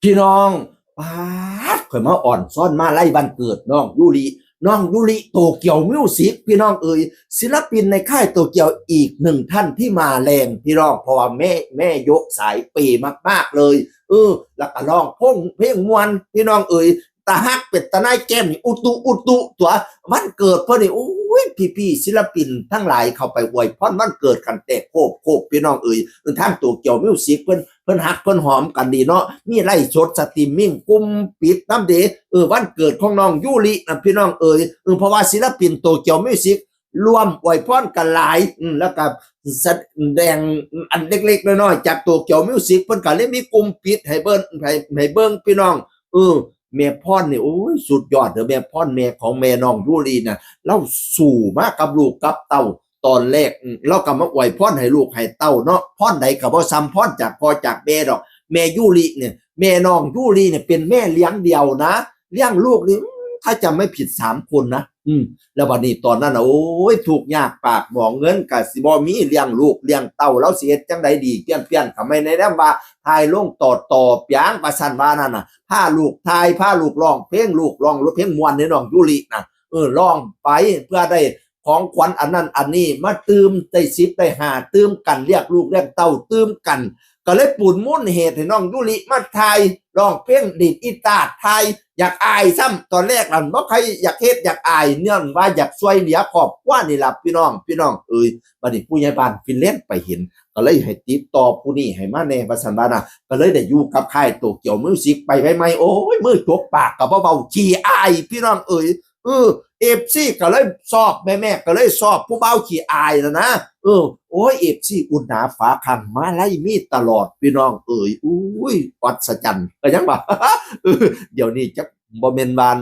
พี่น้องป๊าดข่อยมาอ่อนซ่อนมาไล่วันเกิดน้องยูริน้องยูริโตเกียวมิวสิกพี่น้องเอ๋ยศิลปินในค่ายโตเกียวอีกหนึ่งท่านที่มาแรงพี่น้องเพราะว่าแม่ยกสายเปมากๆเลยแล้วก็ร้องเพลงมวนพี่น้องเอ๋ยตาฮักเป็ดตาไนแก้มนี่อุตุตัววันเกิดเพิ่นนี่โอ้ยพี่ศิลปินทั้งหลายเข้าไปอวยพรวันเกิดกันแต่โคบพี่น้องเอ๋ยทางโตเกียวมิวสิกเพิ่นฮักเพิ่นหอมกันดีเนาะมีไล่สดสตรีมมิ่งกลุ่มปิดน้ำเดวันเกิดของน้องยูรินะพี่น้องเอ๋ยเพราะว่าศิลปินโตเกียวมิวสิกรวมอวยพรกันหลายแล้วก็แสดงอันเล็กๆน้อยๆจากโตเกียวมิวสิกเพิ่นก็เลยมีกลุ่มปิดให้เบิ่งให้เบิ่งพี่น้องแม่พ่อนนี่โอ้ยสุดยอดเด้อแม่พ่อนแม่ของแม่น้องยูรีน่ะเราสู่มากับลูกกับเต้าตอนแรกเราก็มาอวยพรให้ลูกให้เต้าเนาะพรใดก็บ่ซ้ำพรจากพ่อจากแม่ดอกแม่ยูริเนี่ยแม่น้องยูรีเนี่ยเป็นแม่เลี้ยงเดียวนะเลี้ยงลูกนี่ถ้าจำไม่ผิด3 คนนะแล้วบัดนี้ตอนนั้นโอ้ยทุกข์ยากปากบ่เงินก็สิบ่มีเลี้ยงลูกเลี้ยงเต้าแล้วสิเฮ็ดจังได๋ดีเปลี่ยนก็ไม่ได้นำว่าทายลงต่อปยางว่าซั่นว่านั่นน่ะพาลูกทายพาลูกร้องเพลงลูกร้องเพลงม่วนให้น้องยูริน่ะร้องไปเพื่อได้ของขวัญอันนั้นอันนี้มาตื่มได้10ได้5ตื่มกันเรียกลูกเรียกเต้าตื่มกันก็เลยปูนมุ่นเหตุให้น้องยูริมาทายร้องเพลงดีดอีตาทายอยากอายซ้ำตอนแรกนั่นบ่ใครอยากเฮ็ดอยากอายเนื่องว่าอยากช่วยเหลือครอบครัวนี่ล่ะพี่น้องบัดนี้ผู้ใหญ่บ้านฟินแลนด์ไปเห็นก็เลยให้ติดต่อผู้นี้ให้มาแน่ว่าซั่นว่าน่ะก็เลยได้อยู่กับค่ายโตเกียวมิวสิกไปใหม่ๆโอ้ยมือจกปากก็บ่เว้าขี้อายพี่น้องเอฟซีก็เลยสอบแม่ก็เลยสอบผู้เบาขี้อายแล้วนะโอ้ยเอฟซีอุ่นหนาฝาคังมาไล่มีตลอดพี่น้องอุ้ยวัดสจันก็ยังบ่เดี๋ยวนี้จะบ่แม่นบาน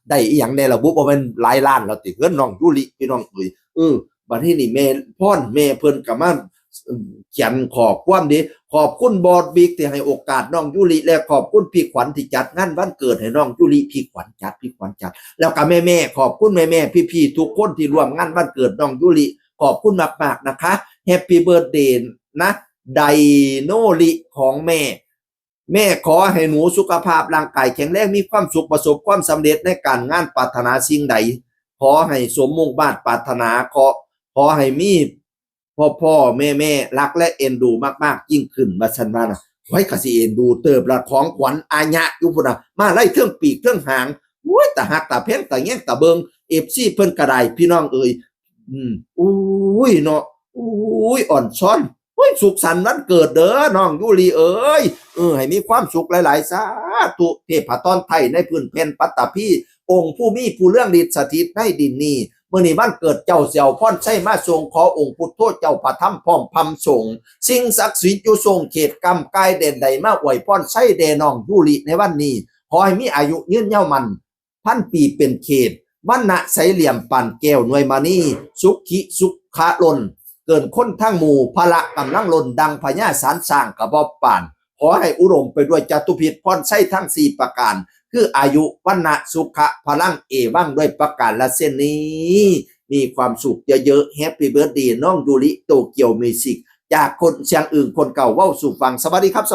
ได้อีหยังในระบบบ่แม่นหลายล้านแล้วติเงินน้องยูริพี่น้องบัดนี้นี่แม่พ่อนแม่เพิ่นก็มาเขียนขอบความดีขอบคุณบอสบิ๊กที่ให้โอกาสน้องยูริและขอบคุณพี่ขวัญที่จัดงานวันเกิดให้น้องยูริพี่ขวัญจัดแล้วก็แม่ขอบคุณแม่พี่ๆทุกคนที่ร่วมงานวันเกิดน้องยูริขอบคุณมากๆนะคะแฮปปี้เบิร์ธเดย์นะไดโนลิของแม่ขอให้หนูสุขภาพร่างกายแข็งแรงมีความสุขประสบความสำเร็จในการงานปรารถนาสิ่งใดขอให้สมมุ่งมา่ปรารถนาขอให้มีพ่อแม่รักและเอ็นดูมากๆยิ่งขึ้นมาชันว่านะไว้กสิเอ็นดูเติบละของขวัญอาญะอยู่พุ่นน่ะมาไล่เครื่องปีกเครื่องหางโอ้ยตาหักตาเพ่งตาแง่งตาเบิงเอฟซีเพิ่นกระไดพี่น้องอุ้ยเนาะอุ้ยอ่อนช้อนสุขสันต์วันเกิดเด้อน้องยูรีให้มีความสุขหลายๆสาธุเทพตอนไทยในพื้นแผ่นปัตตภีองค์ผู้มีผู้เรื่องฤทธิ์สถิตในดินนี้เมื่อนี้วันเกิดเจ้าเสี่ยวพ่อนใช่มาทรงขอองค์พุทโธเจ้าพระธรรมพร้อมพำส่งสิ่งศักดิ์สิทธิ์อยู่ทรงเขตกรรมกายเด่นใดมาอวยพ่อนใช่เดน้องยูริในวันนี้ขอให้มีอายุยืนยาวมัน1,000 ปีเป็นเขตวันณะใสเหลี่ยมปั่นแก้วหน่วยมานีสุขะลนเกินคนทั้งหมู่พละกำลังลนดังพญาสารสร้างกระบอกป่านขอให้อุดมไปด้วยจตุพิษพรใช้ทั้ง4ประการคืออายุวันนะสุขะพลังว่างด้วยประการละเส้นนี้มีความสุขเยอะๆแฮปปี้เบิร์ธเดย์น้องยูริโตเกียวมิวสิกจากคนเชียงอื่นคนเก่าเว้าสู่ฟังสวัสดีครับ